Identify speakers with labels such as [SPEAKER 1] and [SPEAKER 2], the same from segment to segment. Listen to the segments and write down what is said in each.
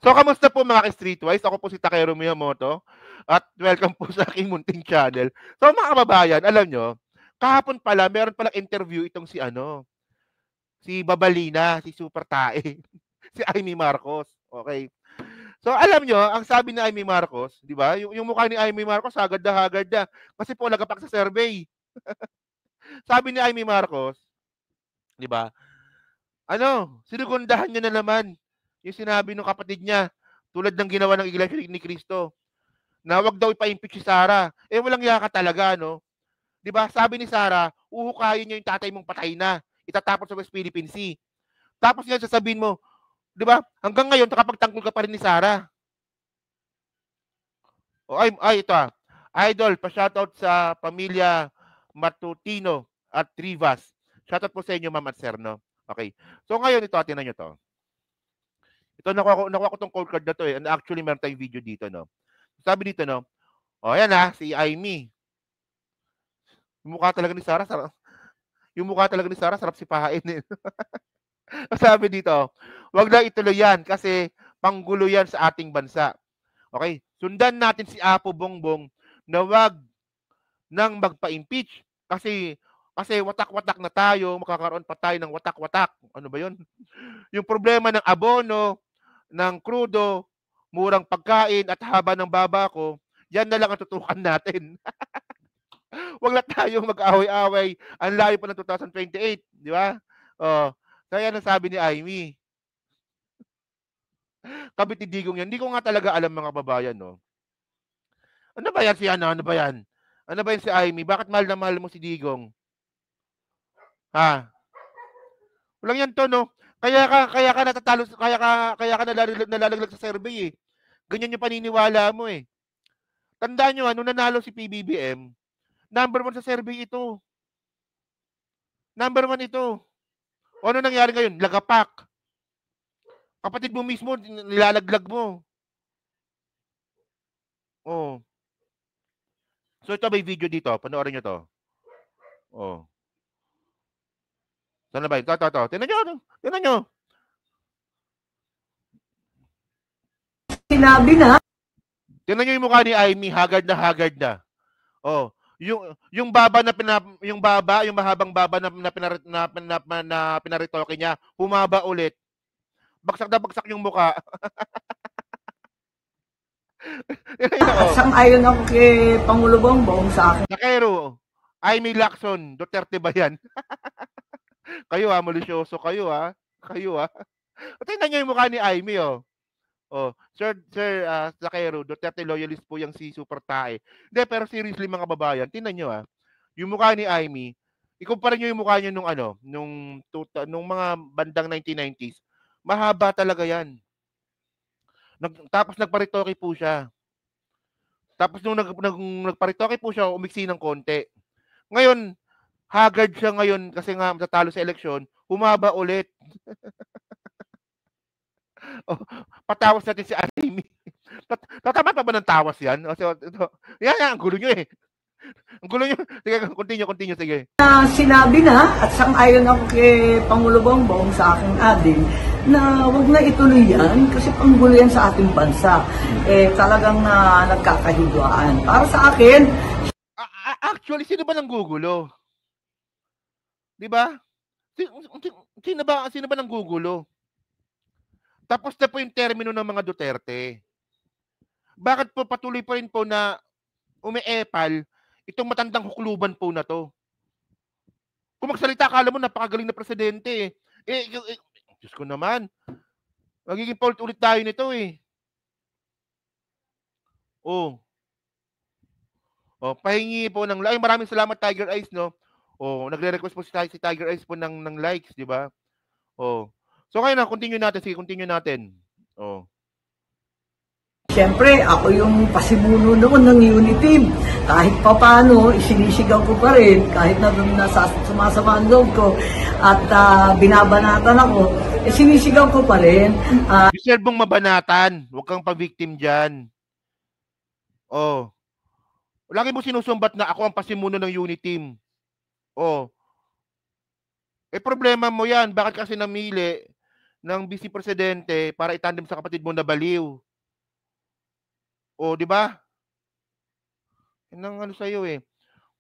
[SPEAKER 1] So, kamusta po mga ka-Streetwise? Ako po si Takero Miyamoto at welcome po sa aking munting channel. So, mga kababayan, alam nyo, kahapon pala, meron palang interview itong si Babalina, si Super Tae, si Amy Marcos. Okay. So, alam nyo, ang sabi ni Amy Marcos, di ba? Yung mukha ni Amy Marcos, hagad na hagad na. Kasi po, nagapak sa survey. Sabi ni Amy Marcos, di ba? Sinugundahan niya na naman yung sinabi ng kapatid niya, tulad ng ginawa ng Iglesia ni Cristo, na wag daw ipa-impeach si Sara. Eh, walang yaka talaga, no? Di ba? Sabi ni Sara, uhukayin niya yung tatay mong patay na. Itatapon sa West Philippine Sea. Tapos nga sasabihin mo, di ba? Hanggang ngayon, nakapagtangkol ka pa rin ni Sara. Ito Idol, pa-shoutout sa pamilya Matutino at Trivas. Shoutout po sa inyo, Ma'am at Sir, no? Okay. So ngayon, ito, tinan nyo to. Ito, nakuha ko tong code card na to eh. And actually, meron tayong video dito, no? Sabi dito, no? Ayan si Amy. Yung mukha talaga ni Sara, sarap sipahain eh. Sabi dito, wag na ituloy yan kasi panggulo yan sa ating bansa. Okay? Sundan natin si Apo Bongbong na wag nang magpa-impeach kasi watak-watak na tayo, makakaroon pa tayo ng watak-watak. Ano ba 'yon? Yung problema ng abono, ng krudo, murang pagkain at haba ng baba ko, yan na lang ang tutukan natin. Wag na tayong mag-away-away. Ang layo pa ng 2028, di ba? Kaya nasabi ni Amy. Kabit ni Digong yan. Hindi ko nga talaga alam mga babayan, no? Ano ba yan si Ano ba yan? Ano ba yan si Amy? Bakit mahal na mahal mo si Digong? Ha? Walang yan to, no? Kaya ka natatalo, kaya ka nalalaglag sa survey eh. Ganyan yung paniniwala mo eh. Tandaan nyo, nung nanalo si PBBM, number 1 sa survey ito. Number 1 ito. O ano nangyari ngayon? Lagapak. Kapatid mo mismo, nilalaglag mo. Oh. So ito may video dito. Panoorin nyo to. Oh. Saan na ba? Ito. Tinan nyo.
[SPEAKER 2] Sinabi na.
[SPEAKER 1] Tinan nyo yung mukha ni Amy. Haggard na. Oh. Yung mahabang baba na pinaritoke niya, humaba ulit. Bagsak na bagsak yung mukha.
[SPEAKER 2] Sang-ayon ako kay Pangulo Bongbong sa akin.
[SPEAKER 1] Nakero, Amy Lacson, Duterte ba yan? Kayo malisyoso kayo Kayo Tingnan nyo yung mukha ni Amy Sir Zakero, Duterte loyalist po yung si Super Tae. Hindi, pero seriously mga babayan, tingnan nyo yung mukha ni Amy, ikumpara nyo yung mukha niya nung mga bandang 1990s, mahaba talaga yan. Tapos nagparitoke po siya. Tapos nung nagparitoke po siya, umiksi ng konti. Ngayon, haggard siya ngayon kasi nga matatalo sa eleksyon, humaba ulit. Patawas natin si Amy. Tatama pa ba ng tawas yan? Yan, ang gulo nyo eh. Ang gulo nyo. Sige, continue, sige.
[SPEAKER 2] Sinabi na at sang-ayon ako kay Pangulo Bongbong sa aking ading na wag na ituloy yan kasi panggulo yan sa ating bansa. Talagang nagkakahidwaan. Para sa akin,
[SPEAKER 1] actually, sino ba nang gugulo? Di ba? Sino ba nang gugulo? Tapos na po yung termino ng mga Duterte. Bakit po patuloy pa rin po na umeepal itong matandang hukluban po na to? Kung magsalita, akala mo napakagaling na presidente Diyos ko naman. Magiging paulit-ulit tayo nito eh. Pahingi po ng like. Maraming salamat Tiger Eyes, no? Nagre-request po si Tiger Eyes po ng likes, di ba? So kaya na, continue natin.
[SPEAKER 2] Siyempre, ako yung pasimuno noon ng Unity. Kahit pa paano, isinisigaw ko pa rin. Kahit na sumasama ang loob ko at binabanatan ako, sinisigaw ko pa rin.
[SPEAKER 1] Deserve mong mabanatan. Huwag kang pa-victim dyan. Lagi mo sinusumbat na ako ang pasimuno ng Unity. Problema mo yan. Bakit kasi namili ng vice presidente para itandem sa kapatid mo na baliw. O, di ba? Yan ang ano sa'yo eh.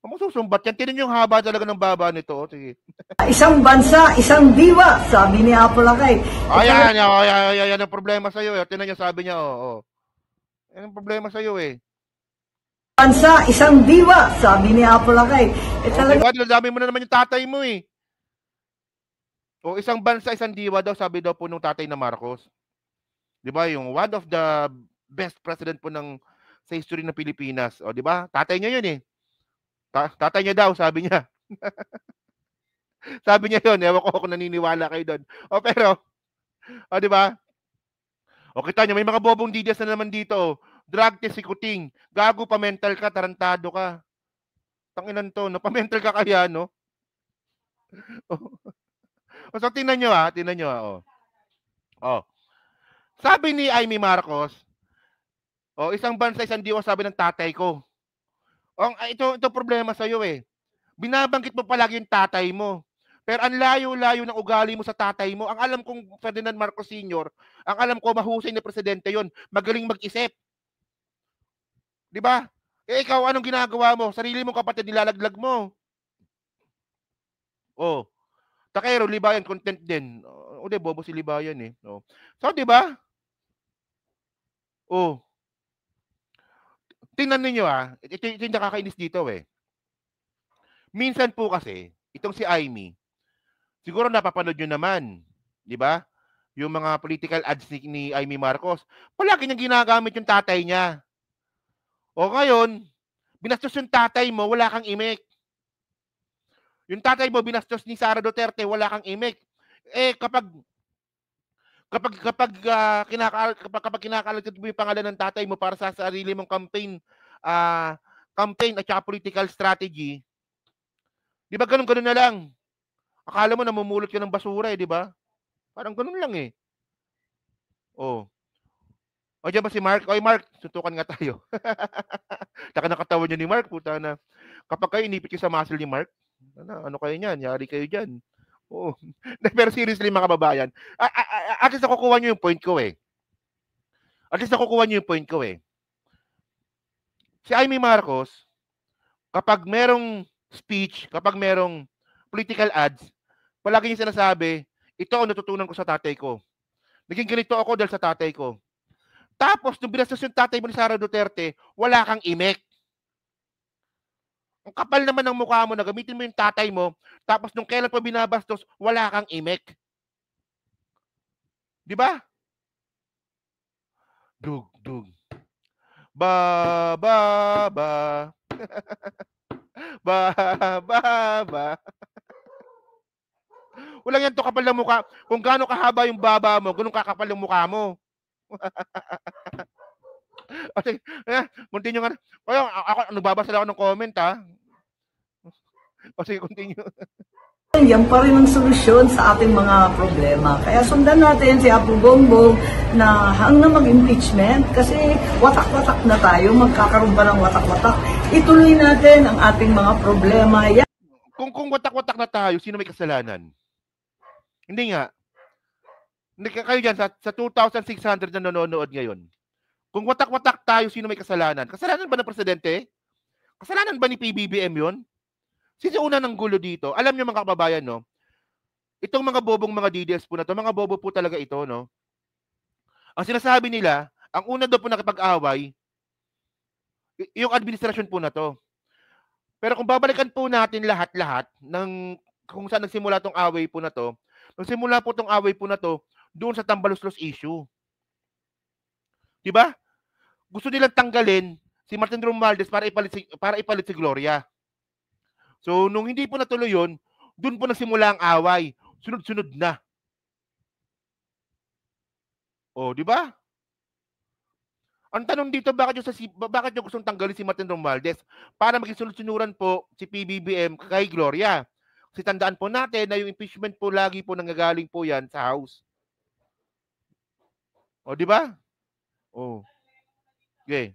[SPEAKER 1] Masusumbat yan. Tinan yung haba talaga ng baba nito. O, sige.
[SPEAKER 2] Isang bansa, isang diwa, sabi ni Apolacay.
[SPEAKER 1] Ayan, yan ang problema sa'yo. Tinan niyo sabi niya, yan ang problema sa'yo eh.
[SPEAKER 2] Bansa, isang diwa, sabi ni Apolacay.
[SPEAKER 1] Diba, dami mo na naman yung tatay mo eh. O isang bansa, isang diwa daw, sabi daw po nung tatay na Marcos. Diba, yung one of the best president po sa history ng Pilipinas. O diba, tatay niya yun eh. Tatay niya daw, sabi niya. Sabi niya yun, ewan ko kung naniniwala kayo doon. O pero, diba? O kita niyo, may mga bobong didias na naman dito. Drug test, ikuting. Gago pa, mental ka, tarantado ka. Tanginan to, no? Pa-mental ka kaya, no? So, tingnan nyo Sabi ni Amy Marcos, isang bansa, isang diwa, sabi ng tatay ko. Ito problema sa'yo eh. Binabanggit mo palagi yung tatay mo. Pero ang layo-layo ng ugali mo sa tatay mo. Ang alam kong Ferdinand Marcos Sr., ang alam ko mahusay na presidente yon, magaling mag-isip. Di ba? Ikaw, anong ginagawa mo? Sarili mong kapatid, nilalaglag mo. Takero, Libayan, content din. Di, bobo si Libayan eh. So, di ba? Tingnan ninyo ito yung nakakainis dito eh. Minsan po kasi, itong si Amy, siguro napapanood nyo naman, di ba? Yung mga political ads ni Amy Marcos, palagi niyang ginagamit yung tatay niya. Ngayon, binastos yung tatay mo, wala kang imik. Yung tatay mo, binastos ni Sara Duterte, wala kang imik. Kapag kinakalat mo yung pangalan ng tatay mo para sa sarili mong campaign at saka political strategy, di ba ganun na lang? Akala mo namumulot ka ng basura di ba? Parang ganun lang eh. Diyan ba si Mark? Mark, suntukan nga tayo. Taka nakatawa niyo ni Mark, puta na. Kapag kayo inipit kayo sa muscle ni Mark, ano kayo niyan? Yari kayo dyan. Pero seriously mga kababayan, at least nakukuha nyo yung point ko eh. Si Amy Marcos, kapag merong speech, kapag merong political ads, palagi niya sinasabi, ito ang natutunan ko sa tatay ko. Naging ganito ako dahil sa tatay ko. Tapos, nung binastos yung tatay mo ni Sara Duterte, wala kang imik. Ang kapal naman ng mukha mo na gamitin mo yung tatay mo, tapos nung kailan pa binabastos, wala kang imik. Di ba? Dug. Ba. Ba. Walang yan to kapal ng mukha. Kung gaano kahaba yung baba mo, ganun kakapal yung mukha mo. Okay, continue nga. Ako, nagbabasa lang ako ng comment Sige, continue.
[SPEAKER 2] Yan pa rin ang solusyon sa ating mga problema. Kaya sundan natin si Apo Bongbong na hanggang mag-impeachment kasi watak-watak na tayo, magkakaroon ba ng watak-watak. Ituloy natin ang ating mga problema. Yan.
[SPEAKER 1] Kung watak-watak na tayo, sino may kasalanan? Hindi nga. Kayo dyan, sa 2,600 na nanonood ngayon, kung watak-watak tayo, sino may kasalanan? Kasalanan ba ng presidente? Kasalanan ba ni PBBM yun? Sino una ng gulo dito? Alam niyo mga kababayan, no? Itong mga bobong mga DDS po na to, mga bobo po talaga ito, no? Ang sinasabi nila, ang una daw po nakipag-away, yung administrasyon po na to. Pero kung babalikan po natin lahat-lahat ng kung saan nagsimula tong away po na to, nagsimula po tong away po na to doon sa Tambaluslos issue. Diba? Gusto nilang tanggalin si Martin Romualdez para ipalit si Gloria. So, nung hindi po natuloy yun, doon po nagsimula ang away. Sunod-sunod na. Di ba? Ang tanong dito, bakit nyo gustong tanggalin si Martin Romualdez? Para maging sunod-sunuran po si PBBM kay Gloria. Kasi tandaan po natin na yung impeachment po lagi po nanggagaling po yan sa House. Di ba? Okay.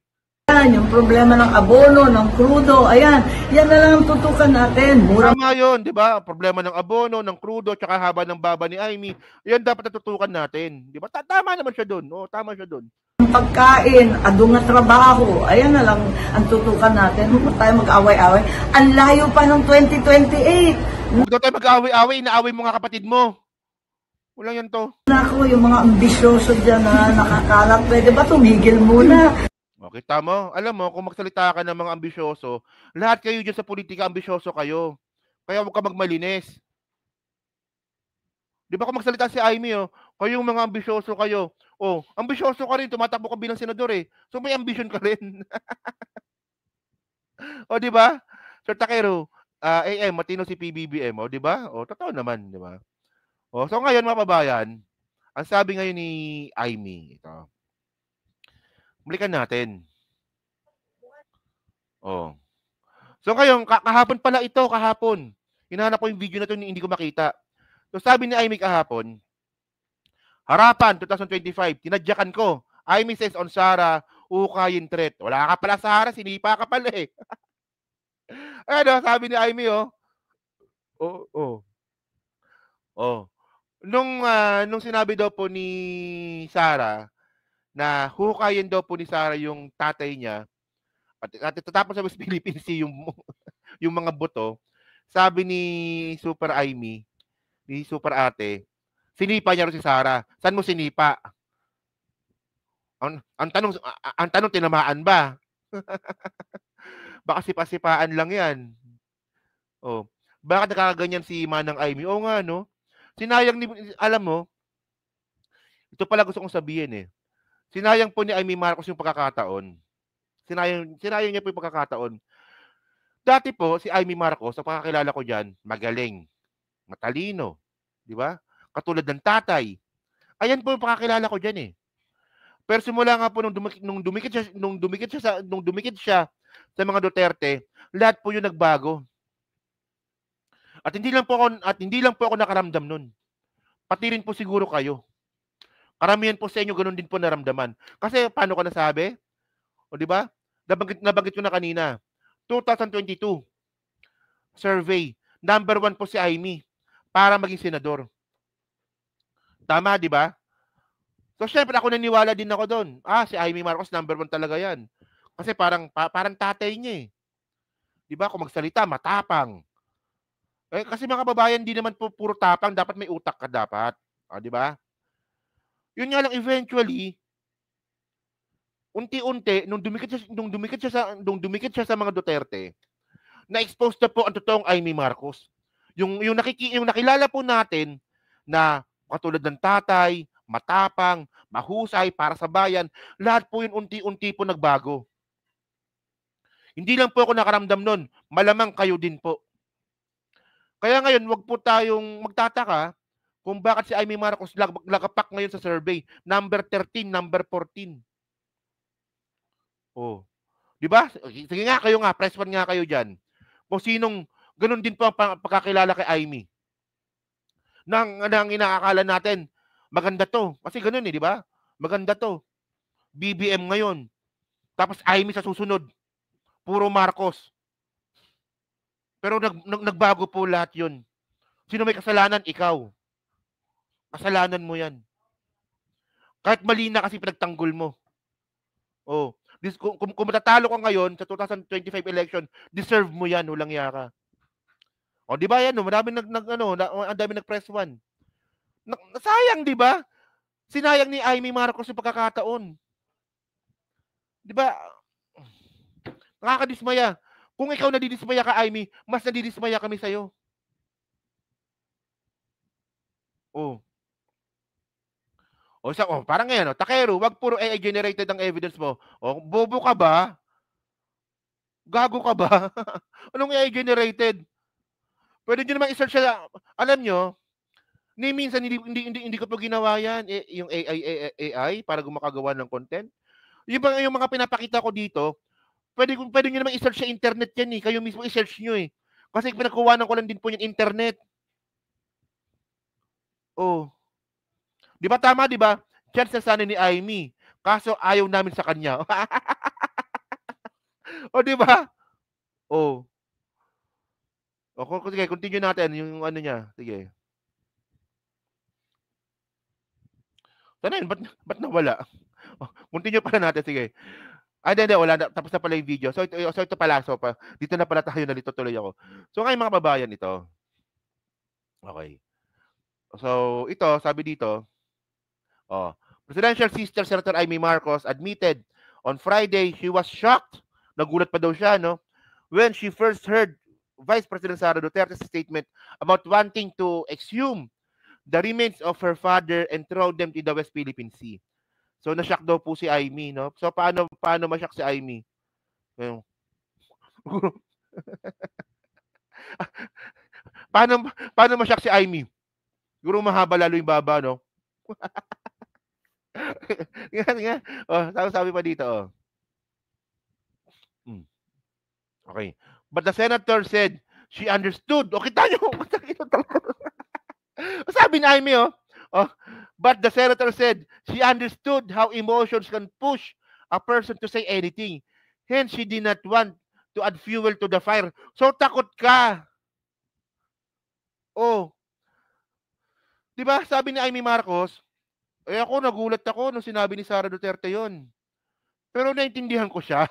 [SPEAKER 2] Yung problema ng abono, ng crudo, ayan, yan na lang ang tutukan natin. Mura.
[SPEAKER 1] Tama yun, di ba? Problema ng abono, ng crudo, tsaka haba ng baba ni Amy. Yan dapat natutukan natin. Di ba? Tama naman siya doon. Oo, tama siya doon.
[SPEAKER 2] Pagkain, adong na trabaho, ayan na lang ang tutukan natin. Huwag tayo mag-away-away. Ang layo pa ng 2028.
[SPEAKER 1] Huwag daw tayo mag-away-away, inaaway mo nga kapatid mo. Walang yan to.
[SPEAKER 2] Nako, yung mga ambisyoso dyan na nakakalat, pwede ba tumigil muna?
[SPEAKER 1] Okay, tama. Alam mo, kung magsalita ka ng mga ambisyoso, lahat kayo dyan sa politika, ambisyoso kayo. Kaya huwag ka magmalinis. Di ba kung magsalita si Amy, kayong mga ambisyoso kayo. Ambisyoso ka rin, tumatakbo ka bilang senador eh. So may ambition ka rin. Di ba? Sir Takero, matino si PBBM, di ba? Totoo naman, di ba? So ngayon mga kababayan, ang sabi ngayon ni Amy, ito. Balikan natin. So ngayon, kahapon pala ito, kahapon. Hinahanap ko yung video na ito, hindi ko makita. So sabi ni Amy kahapon, harapan 2025, tinadyakan ko. Amy says on Sara, ukayin threat. Wala ka pala sa Sara, sinipa ka pala eh. Sabi ni Amy, Nung sinabi daw po ni Sara, na hukayin daw po ni Sara yung tatay niya, at tatapos sa Miss Philippines yung mga buto, sabi ni Super Amy, ni Super Ate, sinipa niya rin si Sara. Saan mo sinipa? Ang tanong, tinamaan ba? Baka sipa-sipaan lang yan. Bakit nakakaganyan si Manang Amy? Nga, no? Sinayang alam mo, ito pala gusto kong sabihin eh. Sinayang po ni Amy Marcos yung pagkakataon. Sinayang niya po yung pagkakataon. Dati po, si Amy Marcos, ang pagkakilala ko dyan, magaling, matalino, di ba? Katulad ng tatay. Ayan po yung pagkakilala ko dyan eh. Pero simula nga po nung dumikit siya sa mga Duterte, lahat po yung nagbago. At hindi lang po ako nakaramdam nun. Pati rin po siguro kayo. Karamihan po sa inyo ganun din po naramdaman. Kasi paano ko nasabi? Di ba? Nabanggit ko na kanina. 2022 survey, number 1 po si Amy para maging senador. Tama, di ba? So, syempre ako naniwala din ako doon. Si Amy Marcos, number 1 talaga yan. Kasi parang tatay niya eh. Di ba? Kung magsalita, matapang. Kasi mga kababayan, di naman po puro tapang. Dapat may utak ka dapat. Di ba? Yun nga lang, eventually, unti-unti, nung dumikit siya sa mga Duterte, na-expose na po ang totoong Amy Marcos. Yung nakilala po natin na katulad ng tatay, matapang, mahusay, para sa bayan, lahat po yun unti-unti po nagbago. Hindi lang po ako nakaramdam nun, malamang kayo din po. Kaya ngayon, wag po tayong magtataka kung bakit si Amy Marcos lagapak ngayon sa survey. Number 13, number 14. Di ba? Sige nga, kayo nga, press 1 nga kayo dyan. Kung sinong, ganun din po ang pagkakilala kay Amy. Nang inaakala natin, maganda to. Kasi ganun di ba? Maganda to. BBM ngayon. Tapos Amy sa susunod. Puro Marcos. Pero nagbago po lahat yun. Sino may kasalanan? Ikaw. Kasalanan mo yan. Kahit mali na kasi pinagtanggol mo. Kung matatalo ka ngayon sa 2025 election, deserve mo yan, walang yaka. Di ba yan, marami ang dami nag-press 1. Sayang, di ba? Sinayang ni Amy Marcos yung pagkakataon. Di ba? Nakakadismaya. Kung ikaw nadidismaya ka, Amy, mas nadidismaya kami sa'yo. Parang ngayon, Takero, wag puro AI generated ang evidence mo. Bobo ka ba? Gago ka ba? Anong AI generated? Pwede nyo naman i-search siya. Alam nyo, minsan hindi ko po ginawa yan, yung AI para gumakagawa ng content. Yung mga pinapakita ko dito, pwede nyo naman i-search sa internet yan eh. Kayo mismo i-search nyo eh. Kasi pinagkuhanan ko lang din po yung internet. Di ba tama, di ba? Chance na sana ni Amy. Kaso ayaw namin sa kanya. O, di ba? O. O, sige, continue natin yung ano niya. Sige. Sana yun, ba't nawala? Continue pala natin, sige. Hindi, wala na. Tapos na pala yung video. So, ito pala. So, dito na pala tayo, nalito tuloy ako. So, ngayon mga babayan, ito. Okay. So, ito, sabi dito, Presidential Sister Senator Amy Marcos admitted on Friday she was shocked, nagulat pa daw siya, no, when she first heard Vice President Sara Duterte's statement about wanting to exhume the remains of her father and throw them to the West Philippine Sea. So, na-shock daw po si Amy, no? So, paano ma-shock si Amy? paano ma-shock si Amy? Siguro mahaba lalo yung baba, no? Nga. Sabi pa dito, Okay. But the senator said she understood. O, kita nyo. Sabi ni Amy, but the senator said she understood how emotions can push a person to say anything. Hence, she did not want to add fuel to the fire. So, takot ka. Diba? Sabi ni Amy Marcos, ako, nagulat ako nung sinabi ni Sara Duterte yon. Pero naintindihan ko siya.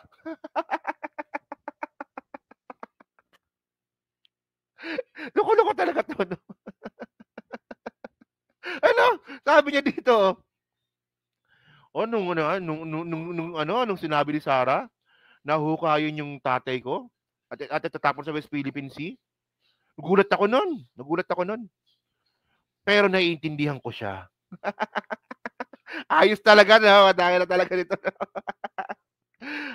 [SPEAKER 1] Loko-loko talaga to, no? Ano? Sabi niya dito, nung sinabi ni Sara, nahukayin yung tatay ko at tatapon sa West Philippine Sea. Nagulat ako nun. Pero naiintindihan ko siya. Ayos talaga, no? Madaya na talaga nito.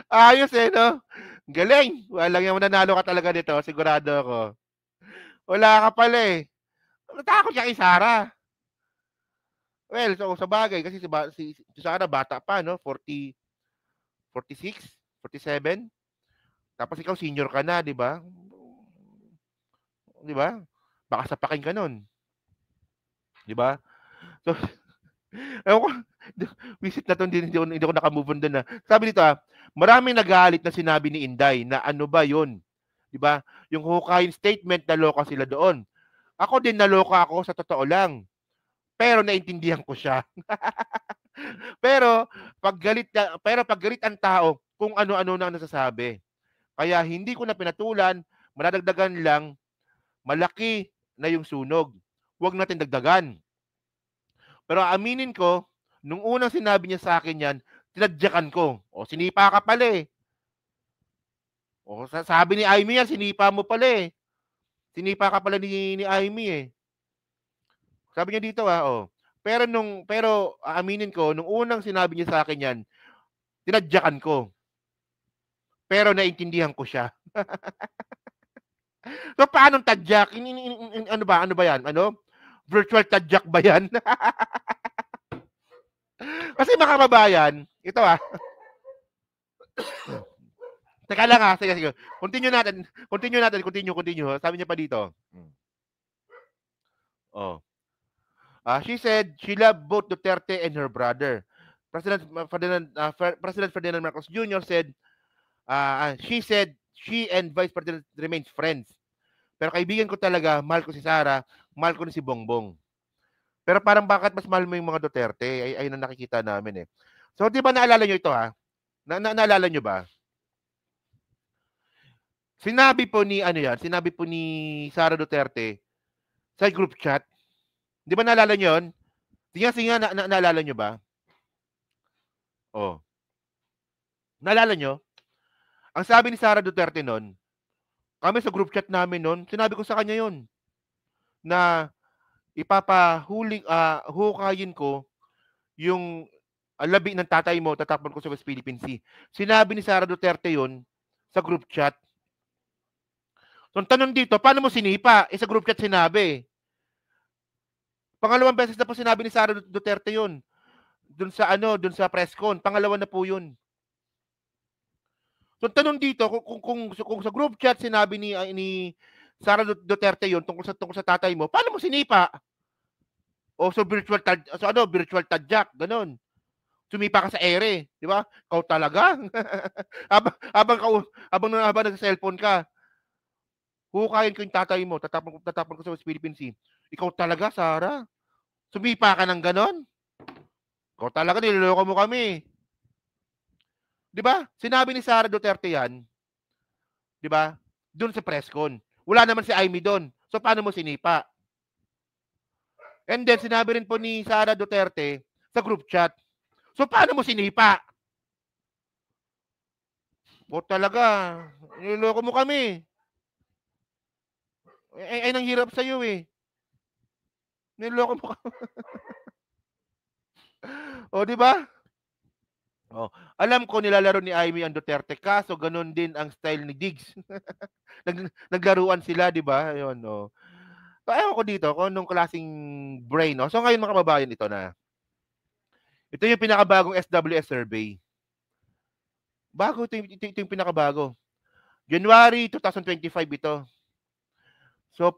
[SPEAKER 1] Ayos no? Galing. Walang yung nanalo ka talaga nito, sigurado ako. Wala ka pala Natakot siya kay Sara. Well, so sa bagay, kasi si Sara bata pa, no? 46, 47. Tapos ikaw senior ka na, di ba? Di ba? Baka sapakin ka nun. Di ba? So, visit na to, hindi ko nakamove on doon na. Sabi dito, maraming nagalit na sinabi ni Inday na ano ba yun? Di ba? Yung hukayin statement, naloka sila doon. Ako din naloka ako sa totoo lang. Pero naintindihan ko siya. pero pag galit ang tao kung ano-ano na nasasabi. Kaya hindi ko na pinatulan, madadagdagan lang, malaki na yung sunog. Huwag natin dagdagan. Pero aminin ko, nung unang sinabi niya sa akin yan, tinadyakan ko. Sinipa ka pala sabi ni Amy yan, sinipa mo pala Sinipa ka pala ni Amy Sabi niya dito pero aaminin ko, nung unang sinabi niya sa akin yan, tinadyakan ko. Pero naintindihan ko siya. So, paanong tadyak? Ano ba yan? Virtual tadyak ba yan? Kasi mga kababayan, ito Teka lang sige. Continue natin. Sabi niya pa dito. She said she loved both Duterte and her brother. President Ferdinand Marcos Jr. said, she said she and Vice President remains friends. Pero kaibigan ko talaga, mahal ko si Sara, mahal ko si Bongbong. Pero parang bakit mas mahal mo yung mga Duterte? Ay na nakikita namin So, di ba naalala nyo ito naalala nyo ba? Sinabi po ni Sara Duterte sa group chat. Di ba naalala nyo yun? Sige nga, naalala nyo ba? Naalala nyo? Ang sabi ni Sara Duterte nun, kami sa group chat namin nun, sinabi ko sa kanya yun, na hukayin ko yung labi ng tatay mo, tatapon ko sa West Philippine Sea. Sinabi ni Sara Duterte yun sa group chat. So, ang tanong dito, paano mo sinipa? Sa group chat sinabi. Pangalawang beses na po sinabi ni Sara Duterte yun. Doon sa press con. Pangalawa na po yun. So, tanong dito, kung sa group chat sinabi ni Sara Duterte yun tungkol sa tatay mo, paano mo sinipa? Virtual tadyak, ganun. Sumipa ka sa ere, di ba? Ikaw talaga. habang nasa-cellphone ka, hukayin ko yung tatay mo, tatapon ko sa West Philippine Sea. Ikaw talaga, Sarah. Sumipa ka ng ganon. Ikaw talaga, niloloko mo kami. Di ba? Sinabi ni Sara Duterte yan, di ba? Doon sa press con. Wala naman si Amy doon. So, paano mo sinipa? And then, sinabi rin po ni Sara Duterte sa group chat. So, paano mo sinipa? O talaga, niloloko mo kami. Ay, nang hirap sa'yo eh. Niloloko mo kami. O, di ba? Oh, alam ko nilalaro ni Amy ang Duterte, kaso ganun din ang style ni Diggs. Naglaruan sila, di ba? Ayun, no. So, ewan ko dito kung anong klaseng brain, no? So, ngayon mga kababayan, ito na. Ito yung pinakabagong SWS survey. Bago, ito yung pinakabago. January 2025 ito. So,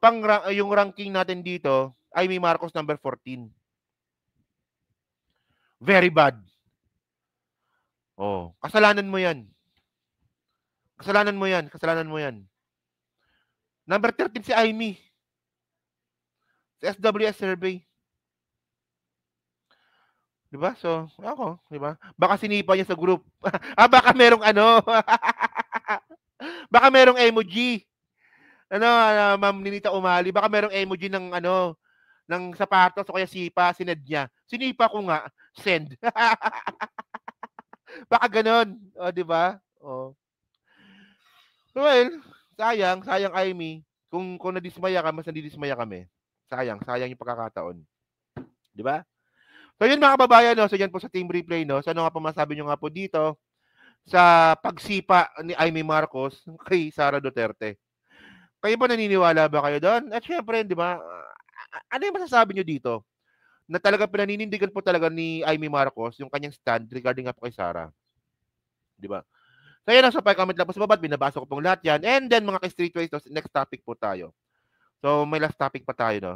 [SPEAKER 1] yung ranking natin dito, Amy Marcos number 14. Very bad. Oh, kasalanan mo yan. Kasalanan mo yan. Kasalanan mo yan. Number 13 si Amy. Sa SWS survey. Diba? So, ako, diba? Baka sinipa niya sa group. Baka merong ano. Baka merong emoji. Ano, Ma'am Ninita Umali, baka merong emoji ng ano, ng sapatos o kaya sipa, sined niya. Sinipa ko nga, send. Baka ganon. O, diba? O. Well, sayang Amy. Kung nadismaya ka, mas nadidismaya kami. Sayang yung pagkakataon. Di ba? So yun mga kababayan, no? So yan po sa team replay, no? So ano nga po masabi nyo nga po dito sa pagsipa ni Amy Marcos kay Sara Duterte? Kayo ba naniniwala ba kayo doon? At syempre, di ba, ano yung masasabi nyo dito? Na talaga pinaninindigan po talaga ni Amy Marcos yung kanyang stand regarding nga po kay Sara. Di ba? So yan, so pa-comment lang po sa baba, binabasa ko pong lahat yan. And then mga ka-streetways, next topic po tayo. So may last topic pa tayo, no?